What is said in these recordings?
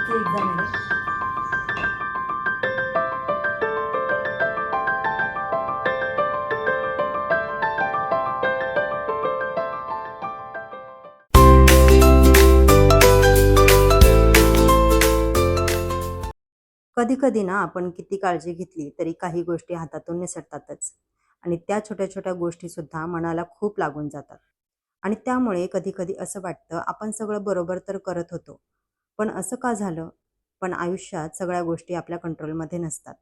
बोर्डची एक्झाम आहे रे. कधी-कधी ना आपण किती काळजी घेतली तरी काही गोष्टी हातातून निसटतातच आणि त्या छोट्या-छोट्या गोष्टीसुद्धा मनाला खूप लागून जातात आणि त्यामुळे कधी-कधी असं वाटतं आपण सगळं बरोबर तर करत होतो. पण असं का झालं? पण आयुष्यात सगळ्या गोष्टी आपल्या कंट्रोलमध्ये नसतात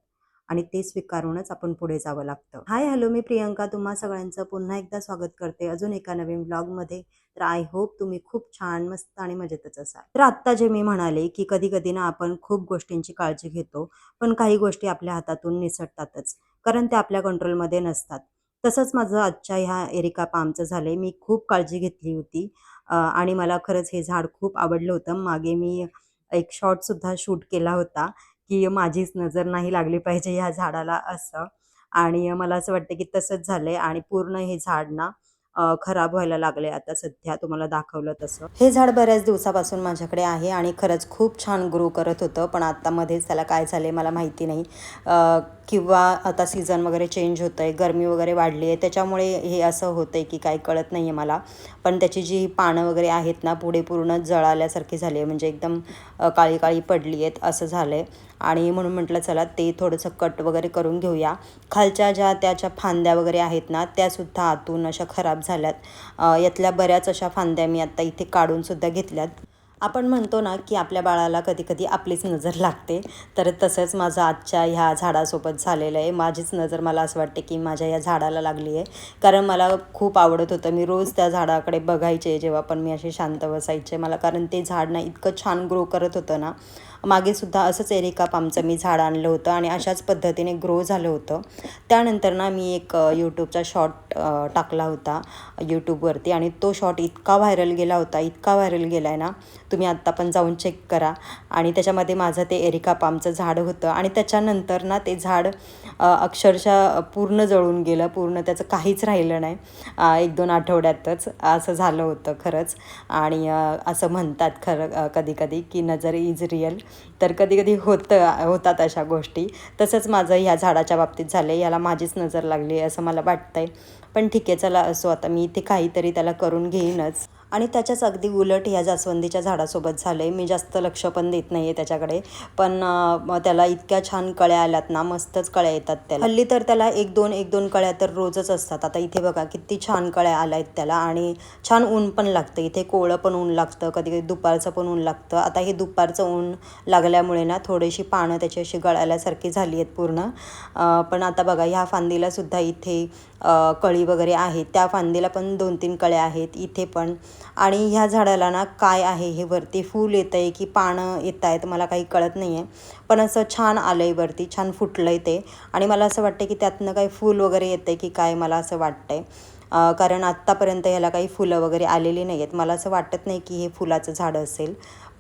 आणि ते स्वीकारूनच आपण पुढे जावं लागतं. हाय, हॅलो, मी प्रियंका तुम्हा सगळ्यांचं पुन्हा एकदा स्वागत करते अजून एका नवीन व्लॉगमध्ये. तर आय होप तुम्ही खूप छान, मस्त आणि मजेतच असाल. तर आत्ता जे मी म्हणाले, की कधी-कधी ना आपण खूप गोष्टींची काळजी घेतो, पण काही गोष्टी आपल्या हातातून निसटतातच, कारण त्या आपल्या कंट्रोलमध्ये नसतात. तसंच माझं आजच्या ह्या एरिका पामचं झालंय. मी खूप काळजी घेतली होती आणि मला खरंच हे झाड खूप आवडलं होतं. मागे मी एक शॉटसुद्धा शूट केला होता, की माझीच नजर नाही लागली पाहिजे ह्या झाडाला असं. आणि मला असं वाटतं, की तसंच झालंय आणि पूर्ण हे झाड ना खराब व्हायला लागले आता सध्या तुम्हाला दाखवलं तसं. हे झाड बऱ्याच दिवसापासून माझ्याकडे आहे आणि खरंच खूप छान ग्रो करत होतं, पण आता मध्येच त्याला काय झालंय मला माहिती नाही. किंवा आता सीझन वगैरे चेंज होतंय, गरमी वगैरे वाढली आहे, त्याच्यामुळे हे असं होतंय की काय कळत नाही आहे मला. पण त्याची जी पानं वगैरे आहेत ना, पुढे पूर्ण जळाल्यासारखी झाली आहे, म्हणजे एकदम काळी-काळी पडली आहेत असं झालंय. आणि म्हणून म्हटलं चला ते थोडंसं कट वगैरे करून घेऊया. खालच्या ज्या त्याच्या फांद्या वगैरे आहेत ना, त्यासुद्धा आतून अशा खराब झाल्यात. यातल्या बऱ्याच अशा फांद्या मी आत्ता इथे काढूनसुद्धा घेतल्यात. आपण म्हणतो ना, की आपल्या बाळाला कधी-कधी आपलीच नजर लागते. तर तसंच माझं आजच्या ह्या झाडासोबत झालेलं आहे. माझीच नजर मला असं वाटते, की माझ्या या झाडाला लागली आहे. कारण मला खूप आवडत होतं. मी रोज त्या झाडाकडे बघायचे जेव्हा पण मी असे शांत बसायचे. मला कारण ते झाड ना इतकं छान ग्रो करत होतं ना. मागेसुद्धा असंच एरिका पामचं मी झाड आणलं होतं आणि अशाच पद्धतीने ग्रो झालं होतं. त्यानंतर ना मी एक यूट्यूबचा शॉर्ट टाकला होता यूट्यूबवरती आणि तो शॉर्ट इतका व्हायरल गेला होता, इतका व्हायरल गेला आहे ना, तुम्ही आत्ता पण जाऊन चेक करा. आणि त्याच्यामध्ये माझं ते एरिका पामचं झाड होतं आणि त्याच्यानंतर ना ते झाड अक्षरशः पूर्ण जळून गेलं, पूर्ण त्याचं काहीच राहिलं नाही. 1-2 आठवड्यातच असं झालं होतं खरंच. आणि असं म्हणतात खरं कधी-कधी की नजर इज रिअल. तर कधी-कधी होतात अशा गोष्टी. तसंच माझं ह्या झाडाच्या बाबतीत झालं आहे. याला माझीच नजर लागली आहे असं मला वाटतंय. पण ठीक आहे, चला असो, आता मी इथे काहीतरी त्याला करून घेईनच. आणि त्याच्याच अगदी उलट ह्या जास्वंदीच्या झाडासोबत झालं आहे. मी जास्त लक्ष पण देत नाही आहे त्याच्याकडे. पण मग त्याला इतक्या छान कळ्या आल्यात ना, मस्तच कळ्या येतात त्याला. हल्ली तर त्याला 1-2 कळ्या तर रोजच असतात. आता इथे बघा किती छान कळ्या आल्या आहेत त्याला आणि छान ऊन पण लागतं. इथे कोवळं पण ऊन लागतं, कधी-कधी दुपारचं पण ऊन लागतं. आता हे दुपारचं ऊन लागल्यामुळे ना थोडीशी पानं त्याची अशी गळाल्यासारखी झाली आहेत पूर्ण. पण आता बघा ह्या फांदीलासुद्धा इथे कळी वगैरे आहेत. त्या फांदीला पण 2-3 कळ्या आहेत इथे पण. आणि ह्या झाडाला ना काय आहे हे वरती फूल येतं आहे की पानं येत आहेत मला काही कळत नाही आहे. पण असं छान आलं आहे वरती, छान फुटलं आहे ते. आणि मला असं वाटतं की त्यातनं काही फूल वगैरे येतं आहे की काय, मला असं वाटतं आहे. कारण आत्तापर्यंत ह्याला काही फुलं वगैरे आलेली नाही आहेत. मला असं वाटत नाही की हे फुलाचं झाड असेल.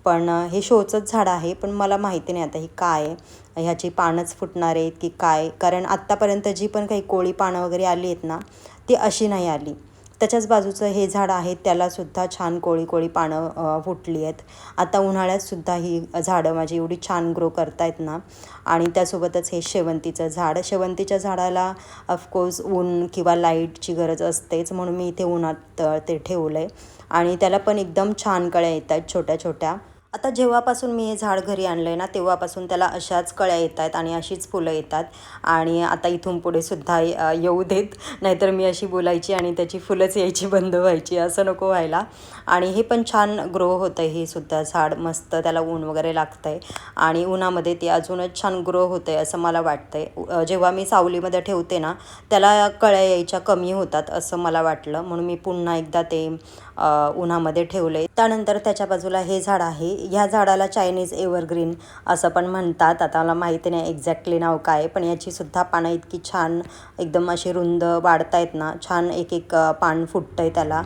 पण हे शोचंच झाड आहे, पण मला माहिती नाही आता हे काय आहे. ह्याची पानंच फुटणार आहेत की काय, कारण आत्तापर्यंत जी पण काही कोवळी पानं वगैरे आली आहेत ना, ती अशी नाही आली. त्याच्याच बाजूचं हे झाड आहे त्यालासुद्धा छान कोवळी पानं फुटली आहेत. आता उन्हाळ्यातसुद्धा ही झाडं माझी एवढी छान ग्रो करतायत ना. आणि त्यासोबतच हे शेवंतीचं झाड, शेवंतीच्या झाडाला ऑफकोर्स ऊन किंवा लाईटची गरज असतेच, म्हणून मी इथे उन्हात ते ठेवलं आहे. आणि त्याला पण एकदम छान कळ्या येत आहेत छोट्या-छोट्या. आता जेव्हापासून मी हे झाड घरी आणलं आहे ना, तेव्हापासून त्याला अशाच कळ्या येत आहेत आणि अशीच फुलं येतात. आणि आता इथून पुढेसुद्धा येऊ देत, नाहीतर मी अशी बोलायची आणि त्याची फुलंच यायची बंद व्हायची, असं नको व्हायला. आणि हे पण छान ग्रो होतं आहे, हे सुद्धा झाड मस्त, त्याला ऊन वगैरे लागतं आहे आणि उन्हामध्ये ते अजूनच छान ग्रो होतं आहे असं मला वाटतं आहे. जेव्हा मी सावलीमध्ये ठेवते ना, त्याला कळ्या यायच्या कमी होतात असं मला वाटलं, म्हणून मी पुन्हा एकदा ते उन्हामध्ये ठेवलं आहे. त्यानंतर त्याच्या बाजूला हे झाड आहे. ह्या झाडाला चायनीज एव्हरग्रीन असं पण म्हणतात. आता मला माहिती नाही एक्झॅक्टली नाव काय, पण याचीसुद्धा पानं इतकी छान एकदम अशी रुंद वाढतायत ना, छान एक पान फुटतं आहे त्याला.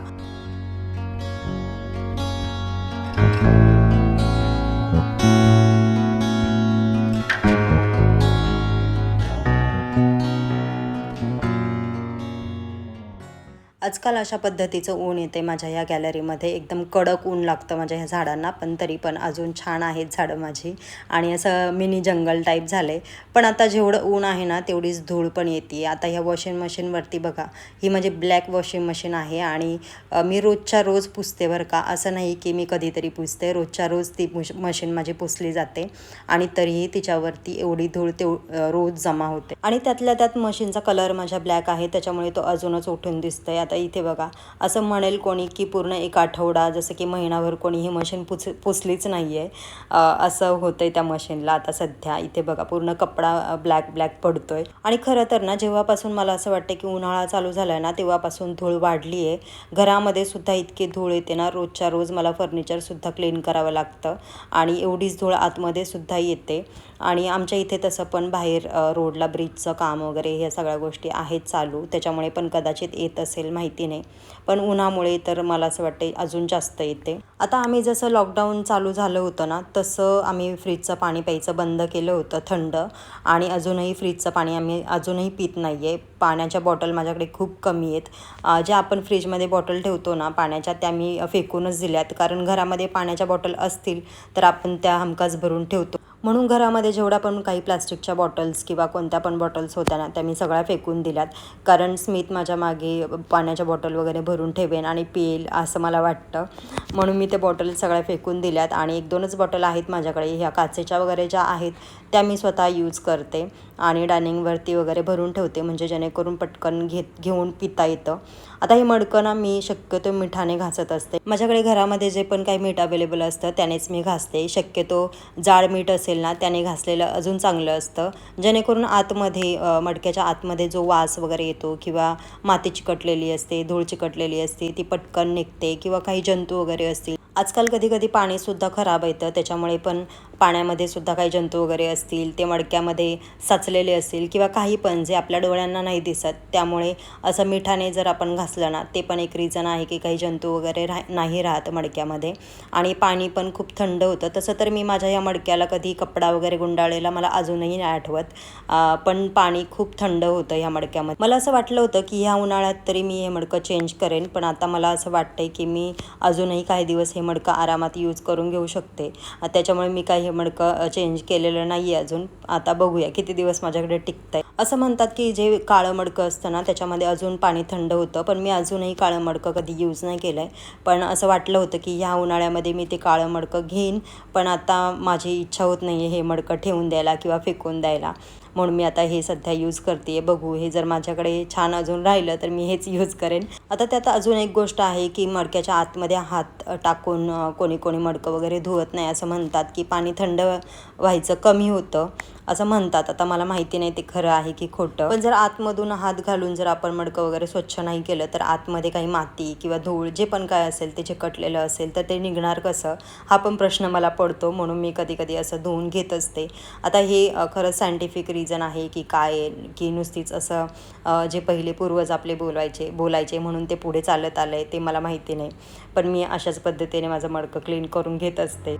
आजकाल अशा पद्धतीचं ऊन येते माझ्या ह्या गॅलरीमध्ये. एकदम कडक ऊन लागतं माझ्या ह्या झाडांना, पण तरी पण अजून छान आहेत झाडं माझी आणि असं मिनी जंगल टाईप झालं आहे. पण आता जेवढं ऊन आहे ना तेवढीच धूळ पण येते. आता ह्या वॉशिंग मशीनवरती बघा, ही माझी ब्लॅक वॉशिंग मशीन आहे आणि मी रोजच्या रोज पुसते बरं का. असं नाही की मी कधीतरी पुसते, रोजच्या रोज ती मशीन माझी पुसली जाते आणि तरीही तिच्यावरती एवढी धूळ रोज जमा होते. आणि त्यातल्या त्यात मशीनचा कलर माझ्या ब्लॅक आहे, त्याच्यामुळे तो अजूनच उठून दिसतोय. आता इथे बघा, असं म्हणेल कोणी की पूर्ण एक आठवडा जसं की महिनाभर कोणी ही मशीन पुसलीच नाही आहे, असं होतंय त्या मशीनला. आता सध्या इथे बघा पूर्ण कपडा ब्लॅक पडतोय. आणि खरं तर ना, जेव्हापासून मला असं वाटतं की उन्हाळा चालू झाला आहे ना, तेव्हापासून धूळ वाढली आहे. घरामध्ये सुद्धा इतकी धूळ येते ना, रोजच्या रोज मला फर्निचरसुद्धा क्लीन करावं लागतं आणि एवढीच धूळ आतमध्ये सुद्धा येते. आणि आमच्या इथे तसं पण बाहेर रोडला ब्रिजचं काम वगैरे ह्या सगळ्या गोष्टी आहेत चालू, त्याच्यामुळे पण कदाचित येत असेल, माहिती नाही. पण उन्हामुळे तर मला असं वाटतं अजून जास्त येते. आता आम्ही जसं लॉकडाऊन चालू झालं होतं ना, तसं आम्ही फ्रीजचं पाणी प्यायचं बंद केलं होतं थंड, आणि अजूनही फ्रीजचं पाणी आम्ही अजूनही पित नाही आहे. पाण्याच्या बॉटल माझ्याकडे खूप कमी आहेत. ज्या आपण फ्रीजमध्ये बॉटल ठेवतो ना पाण्याच्या, त्या मी फेकूनच दिल्यात, कारण घरामध्ये पाण्याच्या बॉटल असतील तर आपण त्या हमखास भरून ठेवतो. म्हणून घरामध्ये जेवढा पण काही प्लास्टिकच्या बॉटल्स किंवा कोणत्या पण बॉटल्स होत्या ना, त्या मी सगळ्या फेकून दिल्यात. कारण स्मित माझ्या मागे पाण्याच्या बॉटल वगैरे भरून ठेवेन आणि पिईल असं मला वाटतं, म्हणून मी ते बॉटल सगळ्या फेकून दिल्यात. आणि 1-2च बॉटल आहेत माझ्याकडे, ह्या काचेच्या वगैरे ज्या आहेत त्या मी स्वतः यूज करते आणि डायनिंगवरती वगैरे भरून ठेवते, म्हणजे जेणेकरून पटकन घेऊन पिता येतं. आता हे मडकं ना मी शक्यतो मिठाने घासत असते. माझ्याकडे घरामध्ये जे पण काही मीठ अवेलेबल असतं त्यानेच मी घासते. शक्यतो जाड मीठ असेल ना त्याने घासलेलं अजून चांगलं असतं, जेणेकरून आतमध्ये मडक्याच्या आतमध्ये जो वास वगैरे येतो किंवा माती चिकटलेली असते, धूळ चिकटलेली असते, ती पटकन निघते. किंवा काही जंतू वगैरे असतील, आजकाल कधी पाणीसुद्धा खराब येतं, त्याच्यामुळे पण पाण्यामध्ये सुद्धा काही जंतू वगैरे असतील, ते मडक्यामध्ये साचलेले असतील किंवा काही पण जे आपल्या डोळ्यांना नाही दिसत, त्यामुळे असं मिठाने जर आपण घासलं ना, ते पण एक रिझन आहे की काही जंतू वगैरे नाही राहत मडक्यामध्ये. आणि पाणी पण खूप थंड होतं. तसं तर मी माझ्या या मडक्याला कधी कपडा वगैरे गुंडाळलेला मला अजूनही नाही आठवत, पण पाणी खूप थंड होतं ह्या मडक्यामध्ये. मला असं वाटलं होतं की ह्या उन्हाळ्यात तरी मी हे मडकं चेंज करेन, पण आता मला असं वाटतंय की मी अजूनही काही दिवस हे मडकं आरामात यूज करून घेऊ शकते. त्याच्यामुळे मी काही हे मडकं चेंज केलेलं नाही आहे अजून. आता बघूया किती दिवस माझ्याकडे टिकतंय. असं म्हणतात की जे काळं मडकं असतं ना त्याच्यामध्ये अजून पाणी थंड होतं, पण मी अजूनही काळं मडकं कधी यूज नाही केलं आहे. पण असं वाटलं होतं की ह्या उन्हाळ्यामध्ये मी ते काळं मडकं घेईन, पण आता माझी इच्छा होत नाही आहे हे मडकं ठेवून द्यायला किंवा फेकून द्यायला, म्हणून मी आता हे सध्या यूज करते आहे. बघू, हे जर माझ्याकडे छान अजून राहिलं तर मी हेच यूज करेन. आता त्यात अजून एक गोष्ट आहे की मडक्याच्या आतमध्ये हात टाकून कोणी मडकं वगैरे धुवत नाही. असं म्हणतात की पाणी थंड व्हायचं कमी होतं असं म्हणतात. आता मला माहिती नाही ते खरं आहे की खोटं, पण जर आतमधून हात घालून जर आपण मडकं वगैरे स्वच्छ नाही केलं तर आतमध्ये काही माती किंवा धूळ जे पण काय असेल ते चिकटलेलं असेल तर ते निघणार कसं, हा पण प्रश्न मला पडतो. म्हणून मी कधी असं धुवून घेत असते. आता हे खरं सायंटिफिक रिझन आहे की काय, की नुसतीच असं जे पहिले पूर्वज आपले बोलायचे म्हणून ते पुढे चालत आलं आहे, ते मला माहिती नाही. पण मी अशाच पद्धतीने माझं मडकं क्लीन करून घेत असते.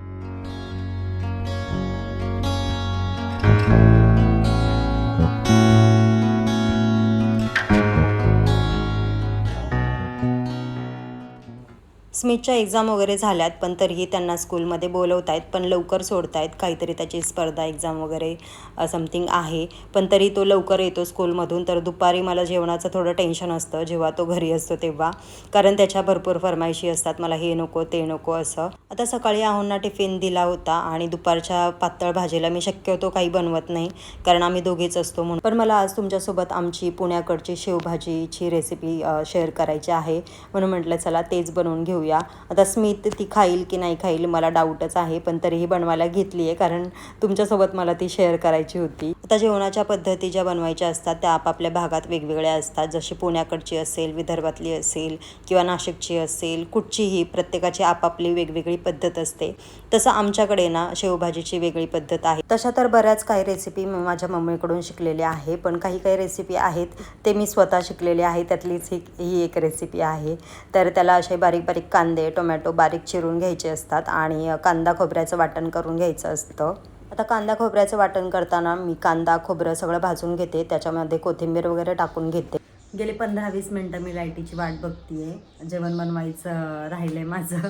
स्मितच्या एक्झाम वगैरे झाल्यात, पण तरीही त्यांना स्कूलमध्ये बोलवत आहेत, पण लवकर सोडत आहेत. काहीतरी त्याची स्पर्धा एक्झाम वगैरे समथिंग आहे, पण तरी तो लवकर येतो स्कूलमधून. तर दुपारी मला जेवणाचं थोडं टेन्शन असतं जेव्हा तो घरी असतो तेव्हा, कारण त्याच्या भरपूर फरमाईशी असतात, मला हे नको ते नको असं. आता सकाळी आहोंना टिफिन दिला होता आणि दुपारच्या पातळ भाजीला मी शक्यतो काही बनवत नाही, कारण आम्ही दोघेच असतो म्हणून. पण मला आज तुमच्यासोबत आमची पुण्याकडची शेवभाजीची रेसिपी शेअर करायची आहे, म्हणून म्हटलं चला तेच बनवून घेऊया. आता स्मित ती खाईल की नाही खाईल मला डाऊटच आहे, पण तरीही बनवायला घेतली आहे कारण तुमच्यासोबत मला ती शेअर करायची होती. आता जेवणाच्या पद्धती ज्या बनवायच्या असतात त्या आपापल्या भागात वेगवेगळ्या असतात. जशी पुण्याकडची असेल, विदर्भातली असेल किंवा नाशिकची असेल, कुठचीही, प्रत्येकाची आपापली वेगवेगळी पद्धत असते. तसं आमच्याकडे ना शेवभाजीची वेगळी पद्धत आहे. तशा तर बऱ्याच काही रेसिपी मी माझ्या मम्मीकडून शिकलेल्या आहे, पण काही रेसिपी आहेत ते मी स्वतः शिकलेले आहे. त्यातलीच ही एक रेसिपी आहे. तर त्याला असे बारीक कांदे, टोमॅटो बारीक चिरून घ्यायचे असतात आणि कांदा खोबऱ्याचं वाटण करून घ्यायचं असतं. आता कांदा खोबऱ्याचं वाटण करताना मी कांदा खोबरं सगळं भाजून घेते, त्याच्यामध्ये कोथिंबीर वगैरे टाकून घेते. गेले 15-20 मिनटं मी लाईटीची वाट बघतीये. जेवण बनवायचं राहिलं आहे माझं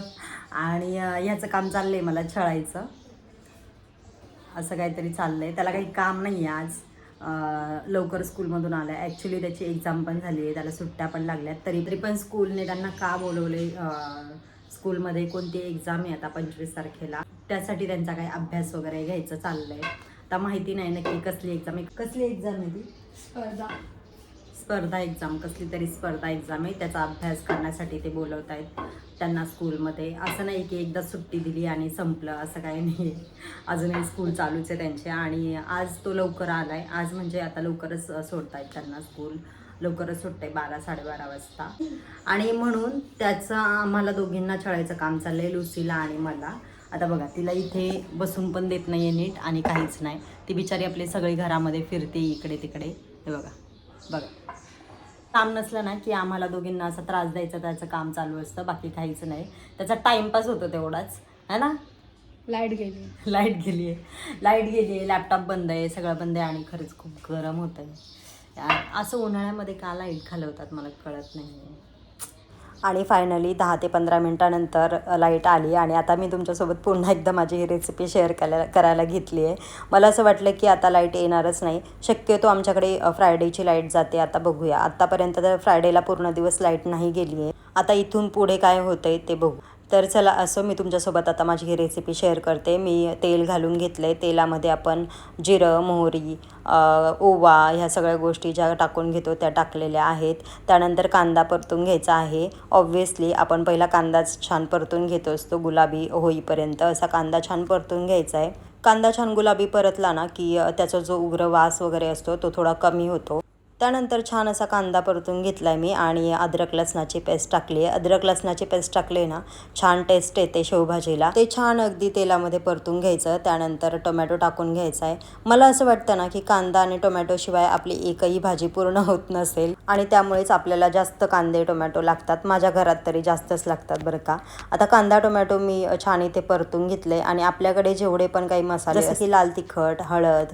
आणि ह्याचं काम चाललं आहे मला छळायचं. असं काहीतरी चाललं आहे. त्याला काही काम नाही आहे आज. लवकर स्कूलमधून आला आहे. ॲक्च्युली त्याची एक्झाम पण झाली आहे, त्याला सुट्ट्या पण लागल्यात. तरी पण स्कूलने त्यांना का बोलवले, स्कूलमध्ये कोणती एक्झाम आहे आता 25 तारखेला, त्यासाठी त्यांचा काही अभ्यास वगैरे घ्यायचं चाललं आहे. आता माहिती नाही नक्की कसली एक्झाम आहे. कसली एक्झाम आहे ती? स्पर्धा एक्झाम, कसली तरी स्पर्धा एक्झाम आहे. त्याचा अभ्यास करण्यासाठी ते बोलवत आहेत त्यांना स्कूलमध्ये. असं नाही की एकदा सुट्टी दिली आणि संपलं, असं काही नाही. अजूनही स्कूल चालूच आहे त्यांचे. आणि आज तो लवकर आला आहे. आज म्हणजे आता लवकरच सोडत आहेत त्यांना स्कूल. लवकरच सुटते 12-12:30 वाजता. आणि म्हणून त्याचं आम्हाला दोघींना छळायचं काम चाललं आहे, लुसीला आणि मला. आता बघा, तिला इथे बसून पण देत नाही आहे नीट आणि काहीच नाही. ती बिचारी आपली सगळी घरामध्ये फिरते इकडे तिकडे. हे बघा बघा, काम नसलं ना की आम्हाला दोघींना असं त्रास द्यायचं, त्याचं काम चालू असतं, बाकी काहीच नाही. त्याचा टाईमपास होतो तेवढाच, है ना. लाईट गेली आहे, लॅपटॉप बंद आहे, सगळं बंद आहे आणि खरंच खूप गरम होतं आहे. असं उन्हाळ्यामध्ये का लाईट घालवतात मला कळत नाही. आणि फायनली 10 ते 15 मिनटानंतर लाईट आली आणि आता मी तुमच्यासोबत पुन्हा एकदा माझी ही रेसिपी शेअर करायला घेतली आहे. मला असं वाटलं की आता लाईट येणारच नाही. शक्यतो आमच्याकडे फ्रायडेची लाईट जाते. आता बघूया. आत्तापर्यंत तर फ्रायडेला पूर्ण दिवस लाईट नाही गेली आहे. आता इथून पुढे काय होतं आहे ते बघू. तर चला, असं मी तुमच्यासोबत आता माझी ही रेसिपी शेअर करते. मी तेल घालून घेतलं आहे. तेलामध्ये आपण जिरं, मोहरी, ओवा ह्या सगळ्या गोष्टी ज्या टाकून घेतो त्या टाकलेल्या आहेत. त्यानंतर कांदा परतून घ्यायचा आहे. ऑब्व्हियसली आपण पहिला कांदाच छान परतून घेतो असतो, गुलाबी होईपर्यंत असा कांदा छान परतून घ्यायचा आहे. कांदा छान गुलाबी परतला ना की त्याचा जो उग्र वास वगैरे असतो तो थोडा कमी होतो. त्यानंतर छान असा कांदा परतून घेतला आहे मी आणि अद्रक लसणाची पेस्ट टाकली आहे. अद्रक लसणाची पेस्ट टाकली ना, छान टेस्ट येते शेवभाजीला. ते छान अगदी तेलामध्ये परतून घ्यायचं. त्यानंतर टोमॅटो टाकून घ्यायचा आहे. मला असं वाटतं ना की कांदा आणि टोमॅटोशिवाय आपली एकही भाजी पूर्ण होत नसेल आणि त्यामुळेच आपल्याला जास्त कांदे टोमॅटो लागतात. माझ्या घरात तरी जास्तच लागतात बरं का. आता कांदा टोमॅटो मी छान इथे परतून घेतले आणि आपल्याकडे जेवढे पण काही मसाले जसं की लाल तिखट, हळद,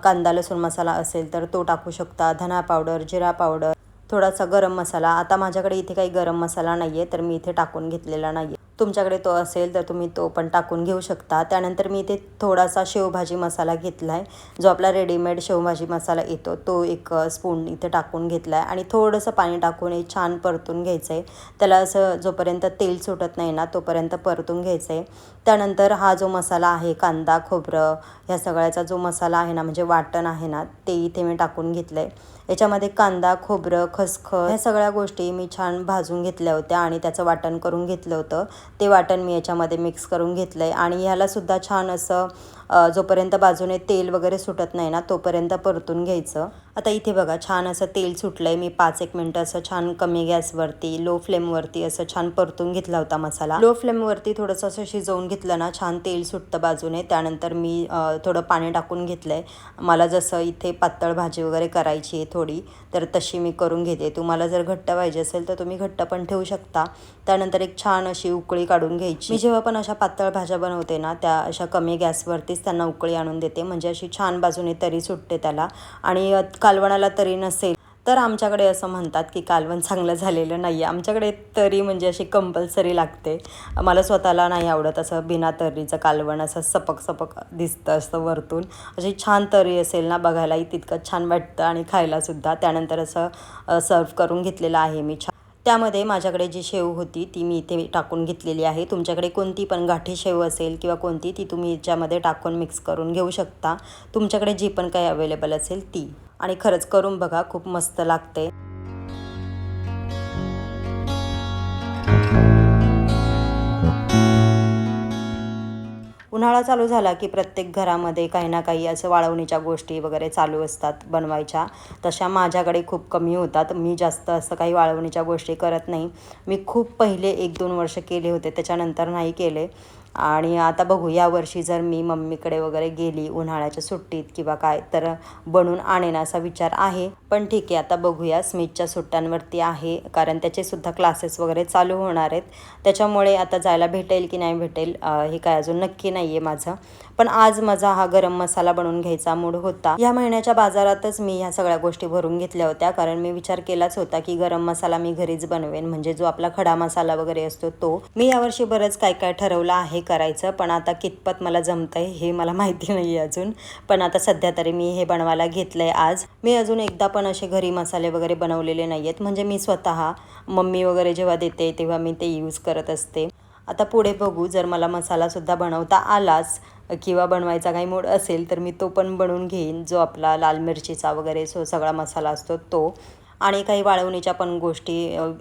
कांदा लसूण मसाला असेल तर तो टाकू शकता. धना पावडर, जिरा पावडर, थोडासा गरम मसाला. आता माझ्याकडे इथे काही गरम मसाला नाही आहे तर मी इथे टाकून घेतलेला नाही आहे. तुमच्याकडे तो असेल तर तुम्ही तो पण टाकून घेऊ शकता. त्यानंतर मी इथे थोडासा शेवभाजी मसाला घेतला आहे, जो आपला रेडीमेड शेवभाजी मसाला येतो तो 1 स्पून इथे टाकून घेतला आहे आणि थोडंसं पाणी टाकून हे छान परतून घ्यायचं आहे. त्याला असं जोपर्यंत तेल सुटत नाही ना तोपर्यंत परतून घ्यायचं आहे. त्यानंतर हा जो मसाला आहे, कांदा खोबरं ह्या सगळ्याचा जो मसाला आहे ना, म्हणजे वाटण आहे ना, ते इथे मी टाकून घेतलं आहे. याच्यामध्ये कांदा, खोबरं, खसखस ह्या सगळ्या गोष्टी मी छान भाजून घेतल्या होत्या आणि त्याचं वाटण करून घेतलं होतं. ते वाटण मी याच्यामध्ये मिक्स करून घेतलं आहे आणि ह्यालासुद्धा छान असं जोपर्यंत बाजूने तेल वगैरे सुटत नाही ना तोपर्यंत परतून घ्यायचं. आता इथे बघा, छान असं तेल सुटलं आहे. मी 5-1 मिनटं असं छान कमी गॅसवरती, लो फ्लेमवरती असं छान परतून घेतला होता मसाला. लो फ्लेमवरती थोडंसं असं शिजवून घेतलं ना, छान तेल सुटतं बाजूने. त्यानंतर मी थोडं पाणी टाकून घेतलं आहे. मला जसं इथे पातळ भाजी वगैरे करायची आहे थोडी, तर तशी मी करून घेते. तुम्हाला जर घट्ट पाहिजे असेल तर तुम्ही घट्ट पण ठेवू शकता. त्यानंतर एक छान अशी उकळी काढून घ्यायची. मी जेव्हा पण अशा पातळ भाज्या बनवते ना, त्या अशा कमी गॅसवरतीच त्यांना उकळी आणून देते, म्हणजे अशी छान बाजूने तरी सुटते त्याला. आणि कालवणाला तरी नसेल तर आमच्याकडे असं म्हणतात की कालवण चांगलं झालेलं नाही आहे. आमच्याकडे तरी म्हणजे अशी कंपल्सरी लागते. मला स्वतःला नाही आवडत असं बिना तर्रीचं कालवण, असं सपक सपक दिसतं असतं वरतून. अशी छान तर्री असेल ना, बघायलाही तितकं छान वाटतं आणि खायलासुद्धा. त्यानंतर असं सर्व करून घेतलेलं आहे मी छान. त्यामध्ये माझ्याकडे जी शेव होती ती मी इथे टाकून घेतलेली आहे. तुमच्याकडे कोणती पण गाठी शेव असेल किंवा कोणती, ती तुम्ही याच्यामध्ये टाकून मिक्स करून घेऊ शकता. तुमच्याकडे जी पण काही अवेलेबल असेल ती. आणि खरंच करून बघा, खूप मस्त लागते. उन्हाळा चालू झाला की प्रत्येक घरामध्ये काही ना काही असं वाळवणीच्या गोष्टी वगैरे चालू असतात बनवायच्या. तशा माझ्याकडे खूप कमी होतात. मी जास्त असं काही वाळवणीच्या गोष्टी करत नाही. मी खूप पहिले 1-2 वर्ष केले होते, त्याच्यानंतर नाही केले. आणि आता बघू यावर्षी जर मी मम्मीकडे वगैरे गेली उन्हाळ्याच्या सुट्टीत किंवा काय तर बनवून आणेन असा विचार आहे. पण ठीक आहे, आता बघूया. स्मितच्या सुट्ट्यांवरती आहे, कारण त्याचेसुद्धा क्लासेस वगैरे चालू होणार आहेत. त्याच्यामुळे आता जायला भेटेल की नाही भेटेल हे काय अजून नक्की नाही आहे माझं. पण आज माझा हा गरम मसाला बनवून घ्यायचा मूड होता. या महिन्याच्या बाजारातच मी ह्या सगळ्या गोष्टी भरून घेतल्या होत्या, कारण मी विचार केलाच होता की गरम मसाला मी घरीच बनवेन, म्हणजे जो आपला खडा मसाला वगैरे असतो तो. मी यावर्षी बरंच काय काय ठरवलं आहे करायचं, पण आता कितपत मला जमतंय हे मला माहिती नाही अजून. पण आता सध्या तरी मी हे बनवायला घेतलंय आज. मी अजून एकदा पण असे घरी मसाले वगैरे बनवलेले नाही आहेत, म्हणजे मी स्वतः मम्मी वगैरे जेव्हा देते तेव्हा मी ते यूज करत असते. आता पुढे बघू, जर मला मसालासुद्धा बनवता आलाच किंवा बनवायचा काही मूड असेल तर मी तो पण बनवून घेईन, जो आपला लाल मिरचीचा वगैरे सगळा मसाला असतो तो. आणि काही वाळवणीच्या पण गोष्टी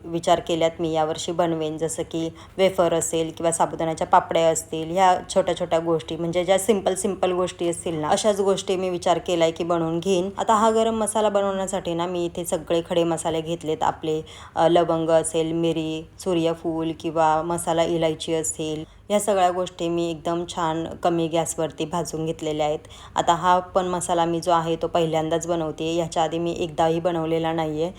विचार केल्यात मी यावर्षी बनवेन, जसं की वेफर असेल किंवा साबुदाण्याच्या पापड्या असतील. ह्या छोट्या छोट्या गोष्टी, म्हणजे ज्या सिंपल गोष्टी असतील ना, अशाच गोष्टी मी विचार केलाय की बनवून घेईन. आता हा गरम मसाला बनवण्यासाठी ना मी इथे सगळे खडे मसाले घेतलेत. आपले लवंग असेल, मिरी, सूर्यफूल किंवा मसाला इलायची असेल, ह्या सगळ्या गोष्टी मी एकदम छान कमी गॅसवरती भाजून घेतलेल्या आहेत. आता हा पण मसाला मी जो आहे तो पहिल्यांदाच बनवते. ह्याच्या आधी मी एकदाही बनवलेला नाही आहे,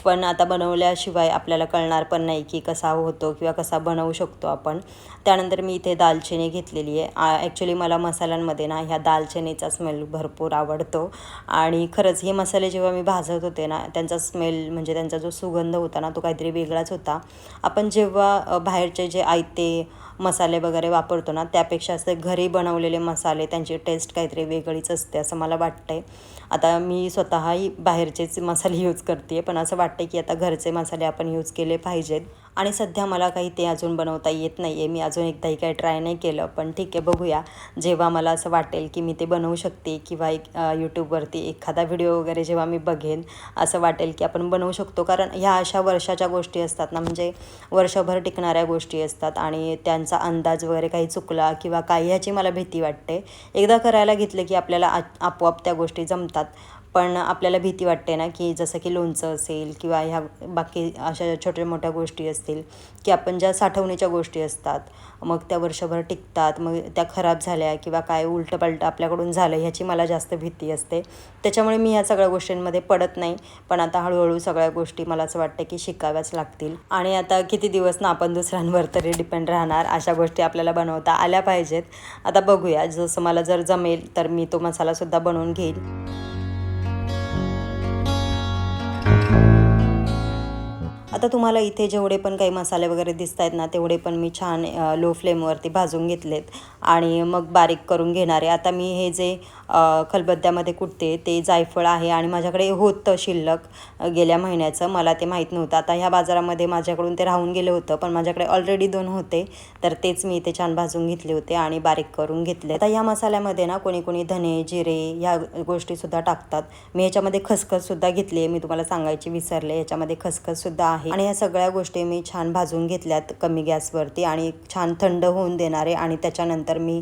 पण आता बनवल्याशिवाय आपल्याला कळणार पण नाही की कसा होतो किंवा कसा बनवू शकतो आपण. त्यानंतर मी इथे दालचिनी घेतलेली आहे. ॲक्च्युली मला मसाल्यांमध्ये ना ह्या दालचिनीचा स्मेल भरपूर आवडतो, आणि खरंच हे मसाले जेव्हा मी भाजत होते ना, त्यांचा स्मेल म्हणजे त्यांचा जो सुगंध होता ना तो काहीतरी वेगळाच होता. आपण जेव्हा बाहेरचे जे आयते मसाले वगैरे वापरतो ना, त्यापेक्षा असे घरी बनवलेले मसाले त्यांची टेस्ट काहीतरी वेगळीच असते असं मला वाटतंय. आता मी स्वतःही बाहेरचेच मसाले यूज करते, पण असं वाटतं की आता घरचे मसाले आपण यूज केले पाहिजेत. आणि सध्या मला काही ते अजून बनवता येत नाही आहे. मी अजून एकदाही काही ट्राय नाही केलं, पण ठीक आहे, बघूया. जेव्हा मला असं वाटेल की मी ते बनवू शकते किंवा यूट्यूबवरती एखादा व्हिडिओ वगैरे जेव्हा मी बघेन, असं वाटेल की आपण बनवू शकतो. कारण ह्या अशा वर्षाच्या गोष्टी असतात ना, म्हणजे वर्षभर टिकणाऱ्या गोष्टी असतात, आणि त्यांचा अंदाज वगैरे काही चुकला किंवा काही ह्याची मला भीती वाटते. एकदा करायला घेतलं की आपल्याला आपोआप त्या गोष्टी जमतात. पण आपल्याला भीती वाटते ना, की जसं की लोणचं असेल किंवा ह्या बाकी अशा छोट्या मोठ्या गोष्टी असतील, की आपण ज्या साठवणीच्या गोष्टी असतात, मग त्या वर्षभर टिकतात, मग त्या खराब झाल्या किंवा काय उलटंपालटं आपल्याकडून झालं ह्याची मला जास्त भीती असते. त्याच्यामुळे मी ह्या सगळ्या गोष्टींमध्ये पडत नाही. पण आता हळूहळू सगळ्या गोष्टी मला असं वाटतं की शिकाव्याच लागतील. आणि आता किती दिवस ना आपण दुसऱ्यांवर तरी डिपेंड राहणार. अशा गोष्टी आपल्याला बनवता आल्या पाहिजेत. आता बघूया, जसं मला जर जमेल तर मी तो मसालासुद्धा बनवून घेईन. आता तुम्हाला इथे जेवढे पण काही मसाले वगैरे दिसत आहेत ना, तेवढे पण मी छान लो फ्लेमवरती भाजून घेतलेत आणि मग बारीक करून घेणार आहे. आता मी हे जे खलबत्त्यामध्ये कुटते ते जायफळ आहे, आणि माझ्याकडे होतं शिल्लक गेल्या महिन्याचं, मला ते माहीत नव्हतं. आता ह्या बाजारामध्ये माझ्याकडून ते राहून गेलं होतं, पण माझ्याकडे ऑलरेडी 2 होते, तर तेच मी इथे छान भाजून घेतले होते आणि बारीक करून घेतले. आता ह्या मसाल्यामध्ये ना कोणी कोणी धने, जिरे ह्या गोष्टीसुद्धा टाकतात. मी ह्याच्यामध्ये खसखससुद्धा घेतली आहे, मी तुम्हाला सांगायची विसरले. ह्याच्यामध्ये खसखससुद्धा आहे, आणि ह्या सगळ्या गोष्टी मी छान भाजून घेतल्यात कमी गॅसवरती, आणि छान थंड होऊन देणार आहे, आणि त्याच्यानंतर मी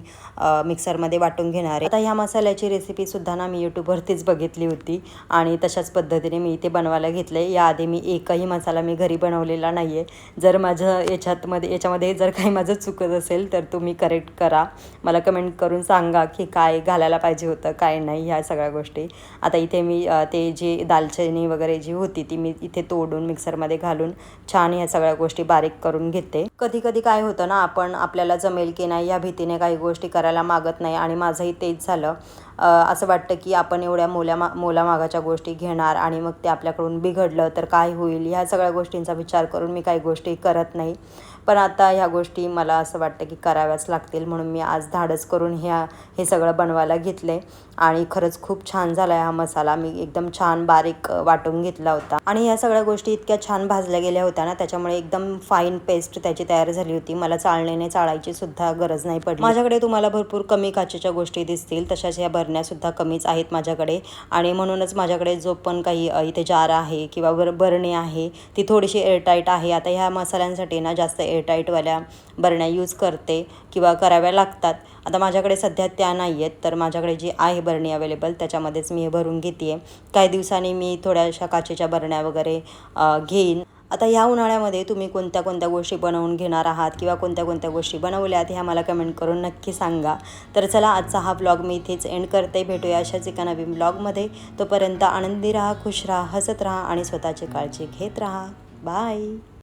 मिक्सरमध्ये वाटून घेणार आहे. आता ह्या मसाल्याची रेसिपीसुद्धा ना मी यूट्यूबवरतीच बघितली होती, आणि तशाच पद्धतीने मी इथे बनवायला घेतलं आहे. याआधी मी एकही मसाला मी घरी बनवलेला नाही आहे. जर माझं याच्यामध्ये जर काही माझं चुकत असेल तर तुम्ही करेक्ट करा, मला कमेंट करून सांगा की काय घालायला पाहिजे होतं, काय नाही, ह्या सगळ्या गोष्टी. आता इथे मी ते जी दालचिनी वगैरे जी होती ती मी इथे तोडून मिक्सरमध्ये घालून छान ह्या सगळ्या गोष्टी बारीक करून घेते. कधी कधी काय होतं ना, आपण आपल्याला जमेल की नाही या भीतीने काही गोष्टी करायला मागत नाही, आणि माझंही तेच झालं. असं वाटतं की आपण एवढ्या मोलामागाच्या गोष्टी घेणार आणि मग ते आपल्याकडून बिघडलं तर काय होईल, ह्या सगळ्या गोष्टींचा विचार करून मी काही गोष्टी करत नाही. पण आता ह्या गोष्टी मला असं वाटतं की कराव्याच लागतील, म्हणून मी आज धाडस करून हे सगळं बनवायला घेतले. आणि खरंच खूप छान झाला हा मसाला. मी एकदम छान बारीक वाटून घेतला होता, आणि ह्या सगळ्या गोष्टी इतक्या छान भाजल्या गेल्या होत्या ना, त्याच्यामुळे एकदम फाईन पेस्ट त्याची तयार झाली होती. मला चाळणीने चाळायची सुद्धा गरज नाही पडली. माझ्याकडे तुम्हाला भरपूर कमी काचेच्या गोष्टी दिसतील, तशाच ह्या बरण्यासुद्धा कमीच आहेत माझ्याकडे, आणि म्हणूनच माझ्याकडे जो पण काही इथे जार आहे किंवा बरणी आहे ती थोडीशी एअरटाईट आहे. आता ह्या मसाल्यांसाठी ना जास्त एअरटाईटवाल्या बरण्या यूज करते किंवा कराव्या लागतात. आता माझ्याकडे सध्या त्या नाही आहेत, तर माझ्याकडे जी आहे बरणी अवेलेबल त्याच्यामध्येच मी हे भरून घेते आहे. काही दिवसांनी मी थोड्याशा काचेच्या बरण्या वगैरे घेईन. आता ह्या उन्हाळ्यामध्ये तुम्ही कोणत्या कोणत्या गोष्टी बनवून घेणार आहात किंवा कोणत्या कोणत्या गोष्टी बनवल्यात ह्या मला कमेंट करून नक्की सांगा. तर चला आजचा हा ब्लॉग मी इथेच एंड करते. भेटूया अशाच एका नवीन ब्लॉगमध्ये. तोपर्यंत आनंदी राहा, खुश राहा, हसत राहा आणि स्वतःची काळजी घेत राहा. बाय.